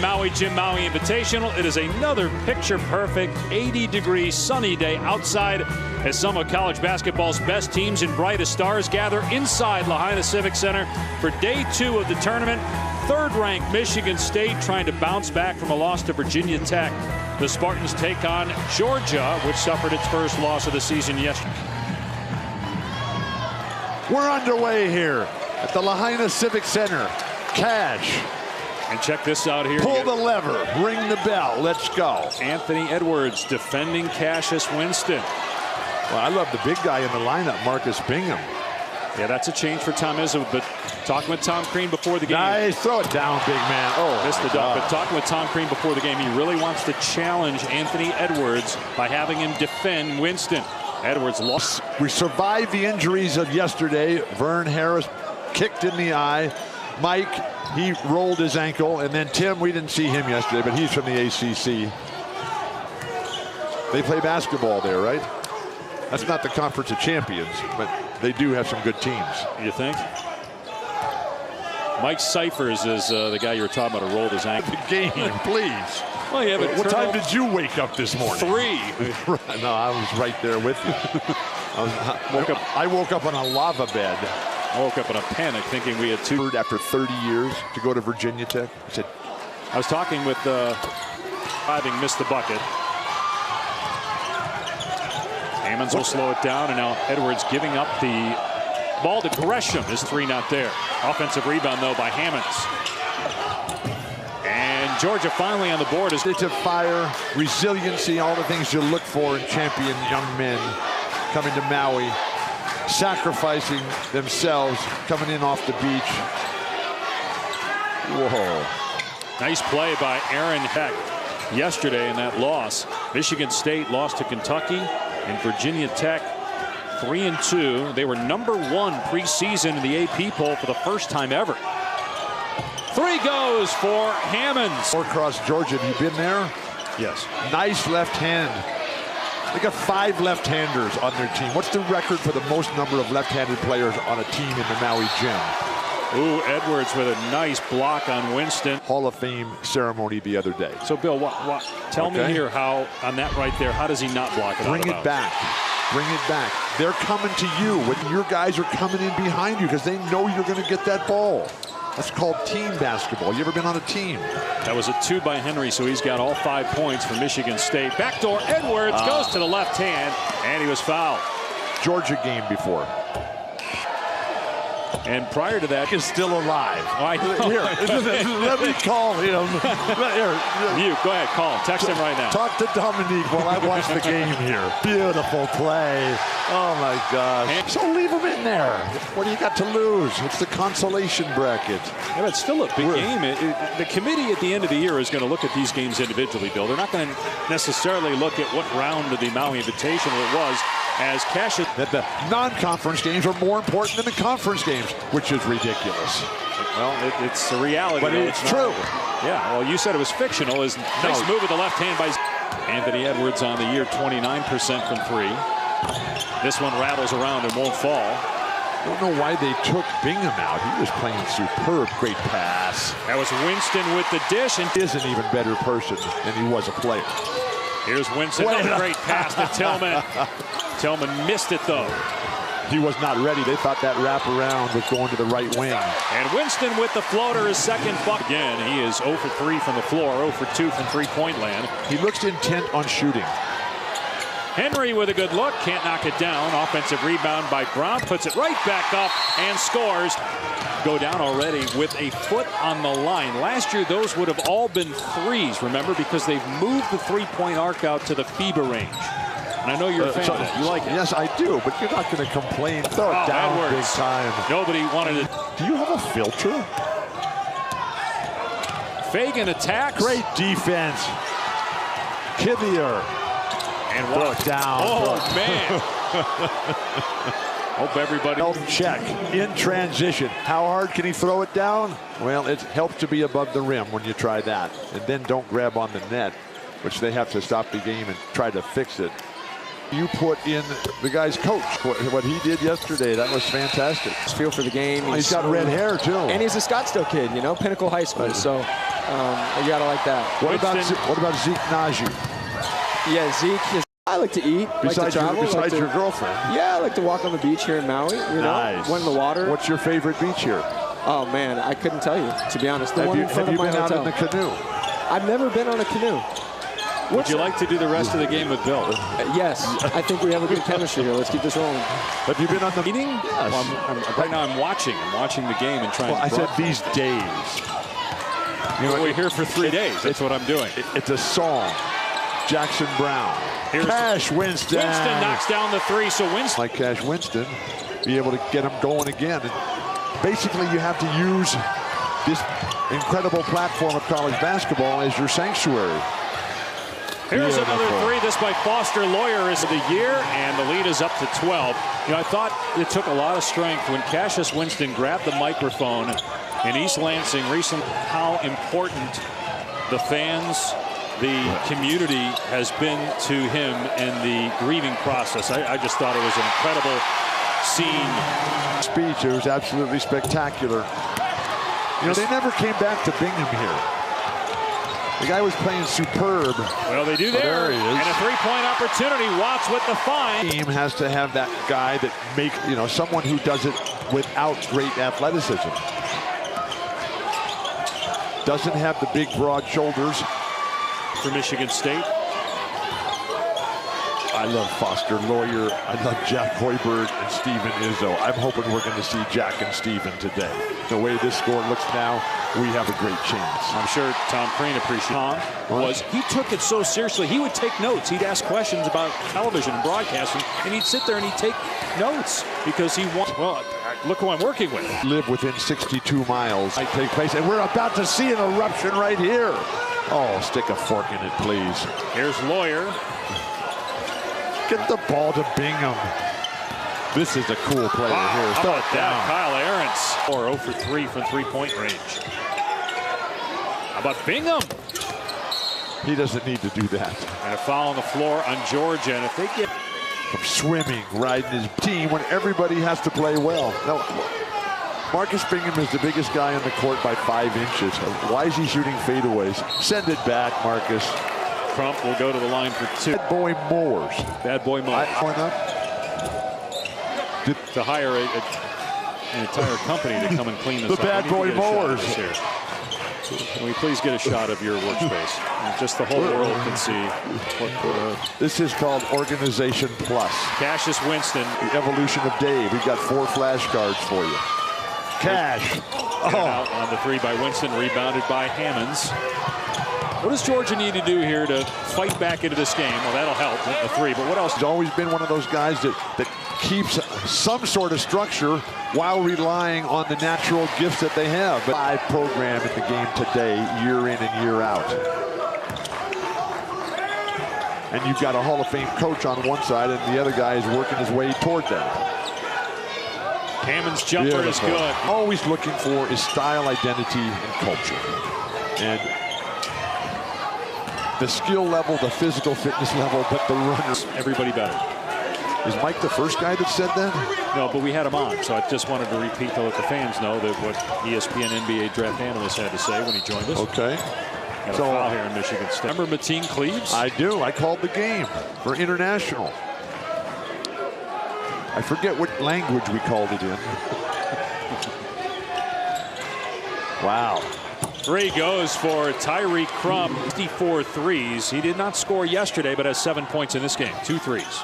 Maui Jim Maui Invitational. It is another picture-perfect 80-degree sunny day outside as some of college basketball's best teams and brightest stars gather inside Lahaina Civic Center for day 2 of the tournament. Third-ranked Michigan State trying to bounce back from a loss to Virginia Tech. The Spartans take on Georgia, which suffered its first loss of the season yesterday. We're underway here at the Lahaina Civic Center. Cash. And check this out here. Pull the lever, ring the bell, let's go. Anthony Edwards defending Cassius Winston. Well, I love the big guy in the lineup, Marcus Bingham. Yeah, that's a change for Tom Izzo, but talking with Tom Crean before the game. Nice, throw it down, big man. Oh, missed the dunk, but talking with Tom Crean before the game, he really wants to challenge Anthony Edwards by having him defend Winston. Edwards lost. We survived the injuries of yesterday. Vern Harris kicked in the eye. Mike, he rolled his ankle. And then Tim, we didn't see him yesterday, but he's from the ACC. They play basketball there, right? That's not the Conference of Champions, but they do have some good teams. You think? Mike Cyphers is the guy you were talking about who rolled his ankle. The game, please. Well, yeah, but what time did you wake up this morning? 3. No, I was right there with you. I woke up on a lava bed. I woke up in a panic thinking we had 2. After 30 years to go to Virginia Tech. I was talking with having missed the bucket. Hammonds will slow it down, and now Edwards giving up the ball to Gresham. His 3 not there. Offensive rebound, though, by Hammonds. And Georgia finally on the board. It's a fire, resiliency, all the things you look for in champion young men coming to Maui, sacrificing themselves, coming in off the beach. Whoa. Nice play by Aaron Heck yesterday in that loss. Michigan State lost to Kentucky, and Virginia Tech 3-2. They were #1 preseason in the AP poll for the first time ever. 3 goes for Hammonds. Across Georgia, have you been there? Yes. Nice left hand. They got 5 left-handers on their team. What's the record for the most number of left-handed players on a team in the Maui gym? Ooh, Edwards with a nice block on Winston. Hall of Fame ceremony the other day. So, Bill, tell me here how, on that right there, how does he not block it? Bring it back. Bring it back. They're coming to you when your guys are coming in behind you because they know you're going to get that ball. That's called team basketball. You ever been on a team? That was a 2 by Henry, so he's got all 5 points for Michigan State. Backdoor Edwards goes to the left hand, and he was fouled. Georgia game before. And prior to that, is still alive. Here, let me call him. Here. You go ahead, call him. Text him right now. Talk to Dominique while I watch the game here. Beautiful play. Oh my gosh. So leave him in there. What do you got to lose? It's the consolation bracket. Yeah, but it's still a big game. The committee at the end of the year is going to look at these games individually, Bill. They're not going to necessarily look at what round of the Maui Invitational it was. As Cassius, that the non-conference games are more important than the conference games, which is ridiculous. Well, it's a reality. But it's true. Yeah, well, you said it was fictional. Nice move with the left hand by Anthony Edwards on the year, 29% from 3. This one rattles around and won't fall. I don't know why they took Bingham out. He was playing superb. Great pass. That was Winston with the dish. And is an even better person than he was a player. Here's Winston. Another great pass to Tillman. Tillman missed it, though. He was not ready. They thought that wraparound was going to the right wing. And Winston with the floater, his second bucket. Again, he is 0 for 3 from the floor, 0 for 2 from three-point land. He looks intent on shooting. Henry with a good look, can't knock it down. Offensive rebound by Brown, puts it right back up and scores. Go down already with a foot on the line. Last year, those would have all been 3s, remember, because they've moved the three-point arc out to the FIBA range. And I know you're a fan of that. You like it. Yes, I do, but you're not going to complain. Throw it down big time. Nobody wanted it. Do you have a filter? Fagan attacks. Great defense. Kivier. And throw it down. Oh, man. Hope everybody. Check in transition. How hard can he throw it down? Well, it helps to be above the rim when you try that. And then don't grab on the net, which they have to stop the game and try to fix it. You put in the guy's coach. What he did yesterday, that was fantastic. His feel for the game. He's got red hair, too. And he's a Scottsdale kid, you know, Pinnacle High School. So You gotta like that. What about Zeke Nnaji? Yeah, Zeke. I like to eat. Besides like your girlfriend? Yeah, I like to walk on the beach here in Maui. You know, nice. One in the water. What's your favorite beach here? Oh man, I couldn't tell you, to be honest. Have you been out in the canoe? I've never been on a canoe. Would you like to do the rest of the game with Bill? Yes, I think we have a good chemistry here. Let's keep this rolling. Have you been on the meeting? Yes. Well, right now I'm watching the game and trying. Well, I said these days. You know, we're here for 3 days. That's what I'm doing. It's a song. Jackson Brown. Here's Cash Winston. Winston knocks down the three, so Winston. Like Cash Winston, be able to get him going again. And basically, you have to use this incredible platform of college basketball as your sanctuary. Here's another three. This by Foster Loyer is the year, and the lead is up to 12. You know, I thought it took a lot of strength when Cassius Winston grabbed the microphone in East Lansing recently. How important the fans, the community has been to him in the grieving process. I just thought it was an incredible scene. Speech, it was absolutely spectacular. You know, they never came back to Bingham here. The guy was playing superb. Well, they do there. There he is. And a three-point opportunity. Watts with the find. Team has to have that guy that someone who does it without great athleticism. Doesn't have the big, broad shoulders. For Michigan State. I love Foster Loyer. I love Jack Hoiberg and Steven Izzo. I'm hoping we're going to see Jack and Steven today. The way this score looks now, we have a great chance. I'm sure Tom Crean appreciates. Tom he took it so seriously. He would take notes. He'd ask questions about television and broadcasting, and he'd sit there and he'd take notes because he wants. Well, look who I'm working with. Live within 62 miles. Might take place, and we're about to see an eruption right here. Oh, stick a fork in it, please. Here's Loyer. Get the ball to Bingham. This is a cool player here. How about that? Kyle Ahrens. 0 for 3 from three-point range. How about Bingham? He doesn't need to do that. And a foul on the floor on Georgia. And if they get from swimming, riding his team when everybody has to play well. Now, Marcus Bingham is the biggest guy on the court by 5 inches. Why is he shooting fadeaways? Send it back, Marcus. Crump will go to the line for 2. Bad boy Moores. Bad boy Moores. To hire an entire company to come and clean this up. The bad boy Moores. Here. Can we please get a shot of your workspace? Just the whole world can see. This is called Organization Plus. Cassius Winston. The evolution of Dave. We've got 4 flashcards for you. Cash. Out on the 3 by Winston, rebounded by Hammonds. What does Georgia need to do here to fight back into this game? Well, that'll help, the 3, but what else? He's always been one of those guys that keeps some sort of structure while relying on the natural gifts that they have. But I program in the game today, year in and year out. And you've got a Hall of Fame coach on one side, and the other guy is working his way toward that. Hammond's jumper is good. Always looking for is style, identity, and culture. And the skill level, the physical fitness level, but the runners. Everybody better. Is Mike the first guy that said that? No, but we had him on, so I just wanted to repeat to let the fans know that what ESPN NBA draft analyst had to say when he joined us. Okay. Got a foul here in Michigan State. Remember Mateen Cleaves? I do. I called the game for international. I forget what language we called it in. Wow. 3 goes for Tyree Crump. 54 threes. He did not score yesterday, but has 7 points in this game. 2 threes.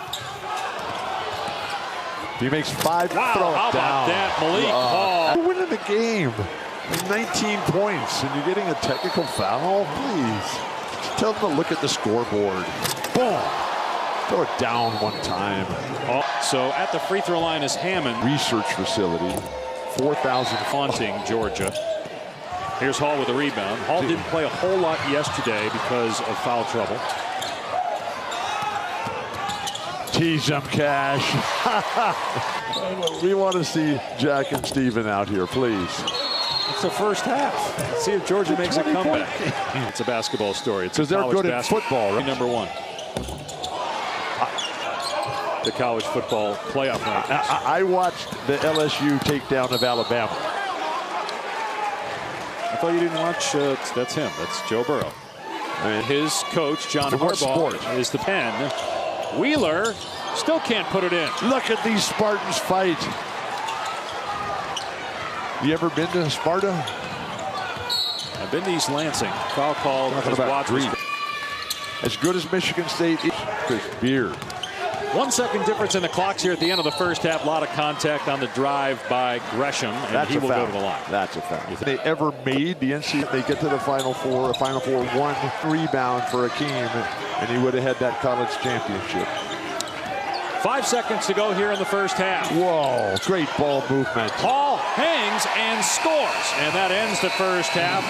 He makes 5. Wow, throw it how down. about that? Malik Hall. We're winning the game. 19 points, and you're getting a technical foul? Please. Just tell them to look at the scoreboard. Boom. Throw it down one time. So at the free throw line is Hammond. Research facility. 4,000. Haunting Georgia. Here's Hall with a rebound. Hall didn't play a whole lot yesterday because of foul trouble. Tease them, Cash. We want to see Jack and Steven out here, please. It's the first half. Let's see if Georgia makes a comeback. It's a basketball story. It's because they're good at football, right? Number 1. The college football playoff rankings. I watched the LSU takedown of Alabama. I thought you didn't watch. That's him. That's Joe Burrow. And his coach, John Harbaugh, is the pen. Wheeler still can't put it in. Look at these Spartans fight. You ever been to Sparta? I've been to East Lansing. Foul called. As good as Michigan State is, Chris Beard. 1 second difference in the clocks here at the end of the first half. A lot of contact on the drive by Gresham, and he will go to the line. That's a foul. If they ever made the NCAA, they get to the Final Four. The Final Four, 1 rebound for Akeem, and he would have had that college championship. 5 seconds to go here in the first half. Whoa, great ball movement. Hall hangs and scores, and that ends the first half.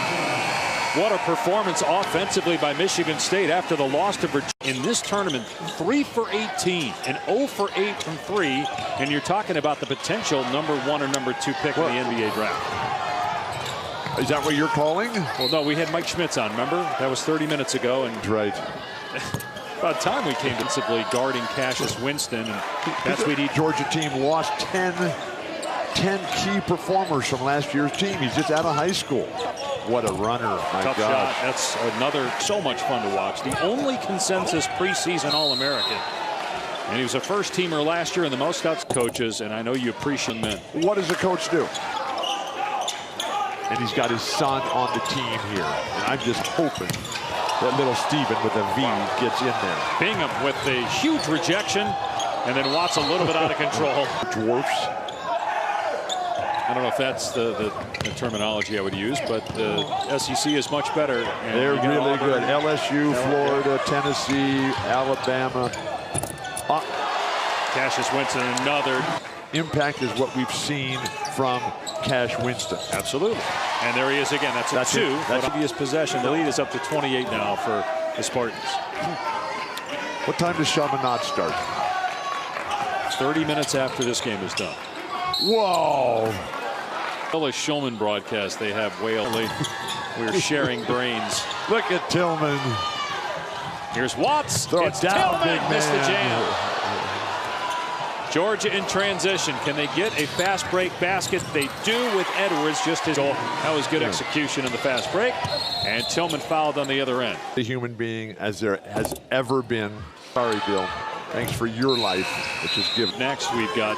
What a performance offensively by Michigan State after the loss to Virginia. In this tournament, 3 for 18 and 0 for 8 from 3, and you're talking about the potential #1 or #2 pick in the NBA draft. Is that what you're calling? Well, no, we had Mike Schmitz on, remember? That was 30 minutes ago. And right. About time we came defensively guarding Cassius Winston, and that's what he. Georgia team lost 10 key performers from last year's team. He's just out of high school. What a runner. My Tough gosh. shot. That's another so much fun to watch. The only consensus preseason All-American. And he was a first-teamer last year in the most scouts coaches, and I know you appreciate men. What does the coach do? And he's got his son on the team here. And I'm just hoping that little Steven with a V gets in there. Bingham with the huge rejection, and then Watts a little bit out of control. Dwarfs. I don't know if that's the terminology I would use, but the SEC is much better. And they're really Auburn, good. LSU, Florida, Tennessee, Alabama. Cassius Winston, another. Impact is what we've seen from Cash Winston. Absolutely. And there he is again. That's a 2. That's previous possession. The lead is up to 28 now for the Spartans. What time does Chaminade start? 30 minutes after this game is done. Whoa. Well, a Shulman broadcast, they have Whaley. We're sharing brains. Look at Tillman. Here's Watts. Throw it's it down, Tillman. big Missed the man. jam. Georgia in transition. Can they get a fast break basket? They do with Edwards. Just his goal. That was good execution in the fast break. And Tillman fouled on the other end. The human being as there has ever been. Sorry, Bill. Thanks for your life, which is given. Next, we've got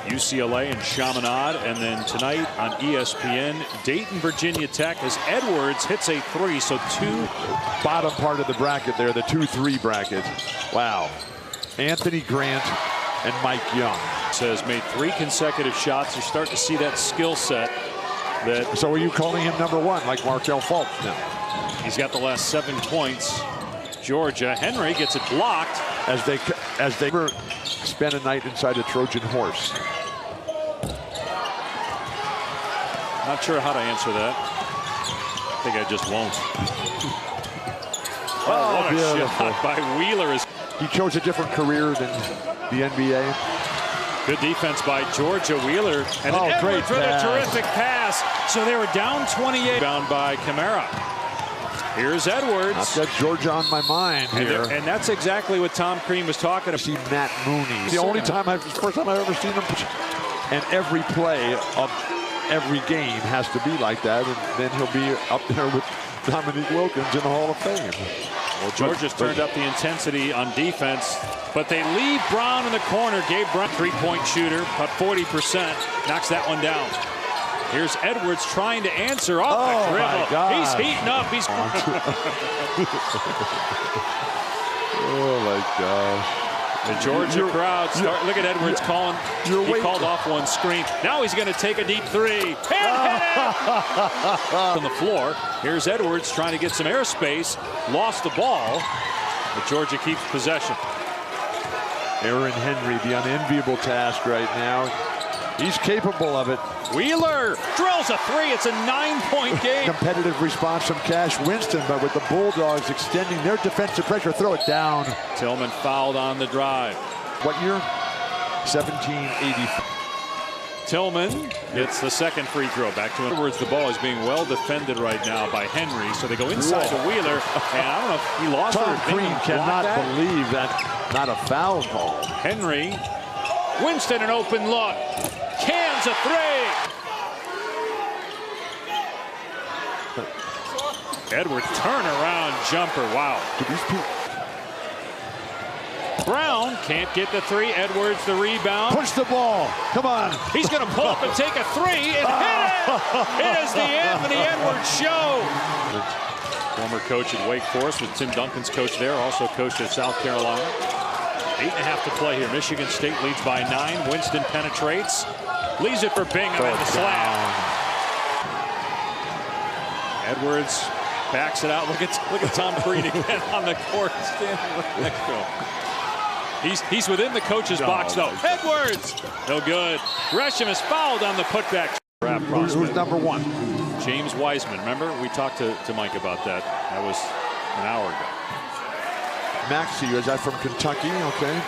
UCLA and Chaminade, and then tonight on ESPN, Dayton, Virginia Tech, as Edwards hits a 3. So 2. Bottom part of the bracket there, the 2-3 bracket. Wow. Anthony Grant and Mike Young. Has made 3 consecutive shots. You start to see that skill set. So are you calling him #1 like Markelle Fultz now? He's got the last 7 points. Georgia. Henry gets it blocked. As they spend a night inside a Trojan horse. Not sure how to answer that. I think I just won't. What a beautiful shot by Wheeler. He chose a different career than the NBA. Good defense by Georgia. Wheeler. And then Edwards with a terrific pass. So they were down 28. Bound by Camara. Here's Edwards. I've got Georgia on my mind here. And that's exactly what Tom Crean was talking about. See Matt Mooney. First time I've ever seen him. And every play of every game has to be like that. And then he'll be up there with Dominique Wilkins in the Hall of Fame. Well, Georgia's turned up the intensity on defense, but they leave Brown in the corner. Gabe Brown, 3-point shooter, about 40%, knocks that one down. Here's Edwards trying to answer off the dribble. My God. He's heating up. He's oh my gosh. The Georgia crowd look at Edwards calling. He called off one screen. Now he's going to take a deep 3 and hit it on the floor. Here's Edwards trying to get some airspace. Lost the ball, but Georgia keeps possession. Aaron Henry, the unenviable task right now. He's capable of it. Wheeler drills a 3. It's a 9-point game. Competitive response from Cash Winston, but with the Bulldogs extending their defensive pressure, throw it down. Tillman fouled on the drive. What year? 1780. Tillman gets the second free throw. Back to Edwards. The ball is being well defended right now by Henry. So they go inside to Wheeler. And I don't know if he lost it. Tom Crean cannot believe that. Not a foul call. Henry. Winston, an open look. Cans a 3. Edwards turnaround jumper. Wow. Brown can't get the three. Edwards the rebound. Push the ball. Come on. He's going to pull up and take a three and hit it. It is the Anthony Edwards show. Former coach at Wake Forest with Tim Duncan's coach there. Also coached at South Carolina. 8.5 to play here. Michigan State leads by 9. Winston penetrates. Leaves it for Bingham at the slam. Edwards backs it out. Look at Tom Crean again on the court standing right next to him. He's within the coach's box though. Edwards, no good. Gresham is fouled on the putback. Who's number one? James Wiseman. Remember we talked to Mike about that. That was an hour ago. Maxey, is that from Kentucky? Okay.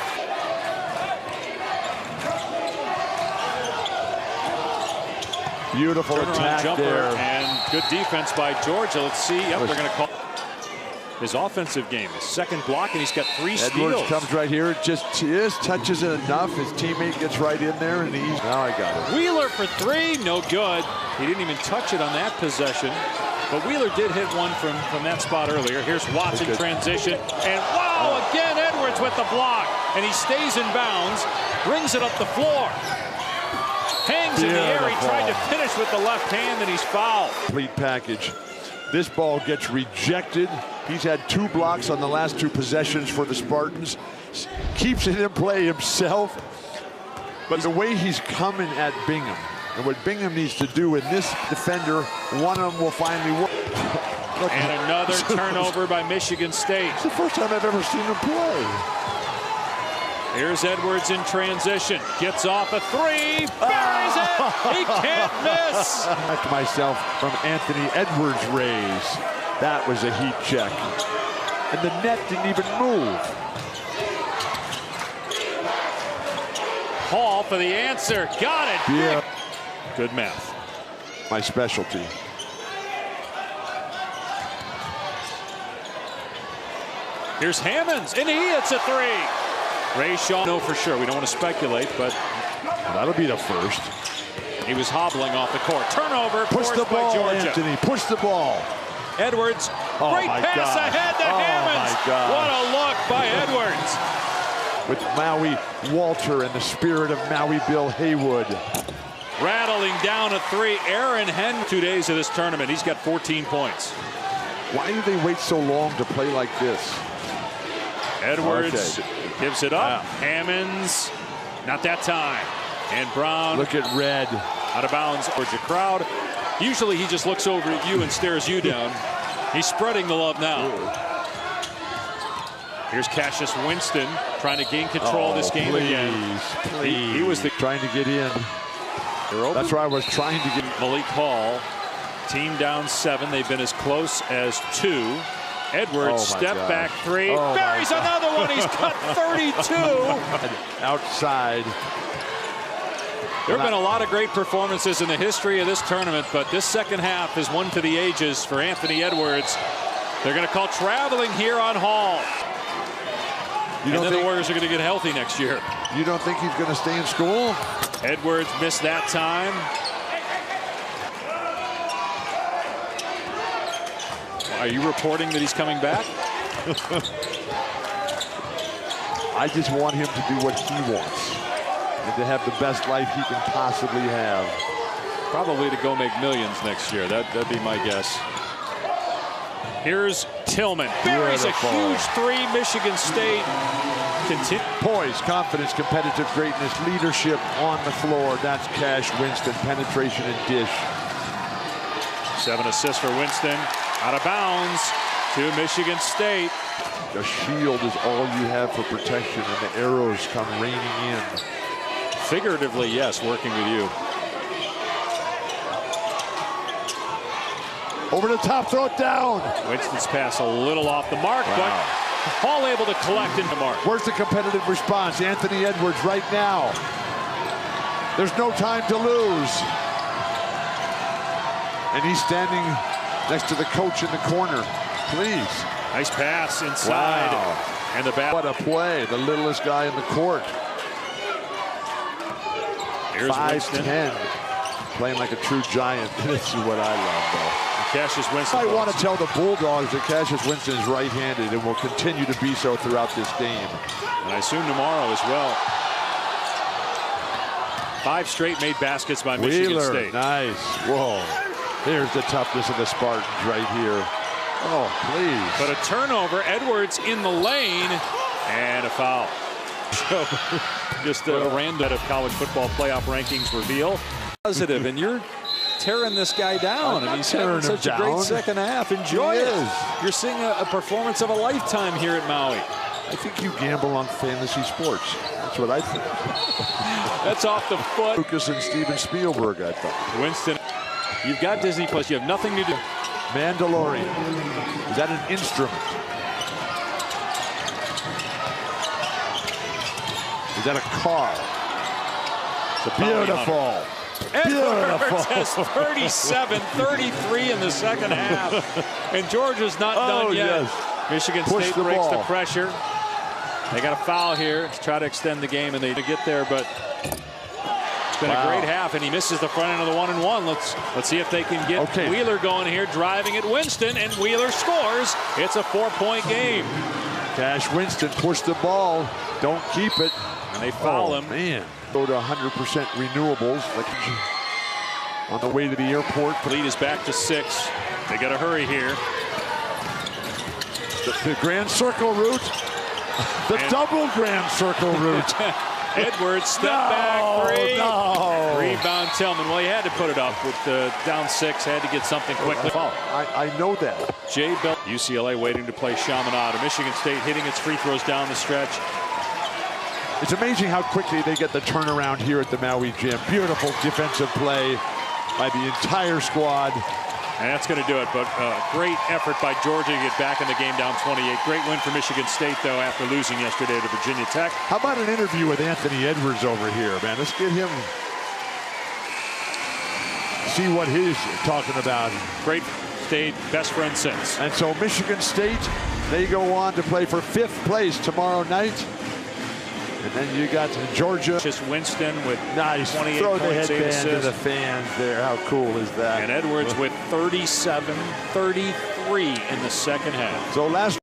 Beautiful attack jumper there. And good defense by Georgia. Let's see. Yep, they're going to call his offensive game. His second block, and he's got 3 steals. Edwards comes right here, just touches it enough. His teammate gets right in there, and now I got it. Wheeler for 3, no good. He didn't even touch it on that possession. But Wheeler did hit one from that spot earlier. Here's Watson transition. And wow, again Edwards with the block. And he stays in bounds, brings it up the floor. Hangs in the air. He tried to finish with the left hand, and he's fouled. Complete package. This ball gets rejected. He's had 2 blocks on the last 2 possessions for the Spartans. Keeps it in play himself. But the way he's coming at Bingham, and what Bingham needs to do in this defender, one of them will finally work. And another turnover by Michigan State. It's the first time I've ever seen him play. Here's Edwards in transition. Gets off a 3. Buries it. He can't miss. Back to myself from Anthony Edwards' raise. That was a heat check. And the net didn't even move. Hall for the answer. Got it. Yeah. Good math. My specialty. Here's Hammonds, and he hits a 3. Ray Shaw, no for sure. We don't want to speculate, but that'll be the first. He was hobbling off the court. Turnover. Push the ball, Georgia. Anthony. Push the ball. Edwards. Great pass ahead to Hammonds. What a look by Edwards. With Maui Walter and the spirit of Maui Bill Haywood. Rattling down a 3. Aaron Henn, 2 days of this tournament. He's got 14 points. Why do they wait so long to play like this? Edwards gives it up. Hammonds, not that time. And Brown. Look at Red. Out of bounds towards the crowd. Usually he just looks over at you and stares you down. He's spreading the love now. Here's Cassius Winston trying to gain control of this game again. Please. He was trying to get in. That's where I was trying to get. Malik Hall, team down 7. They've been as close as 2. Edwards, step back 3. Buries another one. He's got 32. Outside. There have been a lot of great performances in the history of this tournament, but this second half is one for the ages for Anthony Edwards. They're going to call traveling here on Hall. And then the Warriors are going to get healthy next year. You don't think he's going to stay in school? Edwards missed that time. Are you reporting that he's coming back? I just want him to do what he wants and to have the best life he can possibly have. Probably to go make millions next year. That'd be my guess. Here's Tillman. Buries a huge 3. Michigan State. Poise, confidence, competitive greatness, leadership on the floor. That's Cash Winston. Penetration and dish. 7 assists for Winston. Out of bounds to Michigan State. The shield is all you have for protection, and the arrows come raining in. Figuratively, yes, working with you. Over the top, throw it down. Winston's pass a little off the mark, but Hall able to collect into mark. Where's the competitive response? Anthony Edwards right now. There's no time to lose. And he's standing next to the coach in the corner. Please. Nice pass inside. Wow. And the bat. What a play. The littlest guy in the court. Here's 5'10". playing like a true giant. This is what I love, though. Cassius Winston. I want to tell the Bulldogs that Cassius Winston is right-handed and will continue to be so throughout this game. And I assume tomorrow as well. 5 straight made baskets by Michigan Wheeler, State. nice. Whoa. Here's the toughness of the Spartans right here. Oh, please. But a turnover, Edwards in the lane, and a foul. So just a random of college football playoff rankings reveal. Positive, and you're tearing this guy down, and he's having such a great second half. Enjoy it. You're seeing a performance of a lifetime here at Maui. I think you gamble on fantasy sports. That's what I think. That's off the foot. Lucas and Steven Spielberg, I thought. Winston, you've got Disney Plus. You have nothing to do. Mandalorian. Is that an instrument? Is that a car? It's beautiful. Edwards has 37-33 in the second half. And Georgia's not done yet. Yes. Michigan State breaks the pressure. They got a foul here to try to extend the game, and they get there, but it's been a great half, and he misses the front end of the 1-and-1. Let's see if they can get Wheeler going here, driving at Winston, and Wheeler scores. It's a 4-point game. Cash Winston pushed the ball. Don't keep it. And they foul him. Man. Go to 100% renewables. On the way to the airport. Lead is back to 6. They got to hurry here. The Grand Circle route. The double Grand Circle route. Edwards, step back, 3. No. Rebound Tillman. Well, he had to put it up with down 6. Had to get something quickly. I know that. Jay Bell. UCLA waiting to play Chaminade. Michigan State hitting its free throws down the stretch. It's amazing how quickly they get the turnaround here at the Maui Gym. Beautiful defensive play by the entire squad. And that's going to do it, but great effort by Georgia to get back in the game down 28. Great win for Michigan State, though, after losing yesterday to Virginia Tech. How about an interview with Anthony Edwards over here, man? Let's get him, see what he's talking about. Great State, best friend since. And so Michigan State, they go on to play for 5th place tomorrow night. And then you got Georgia. Just Winston with nice 28 throw the points, headband to the fans there. How cool is that? And Edwards with 37-33 in the second half. So last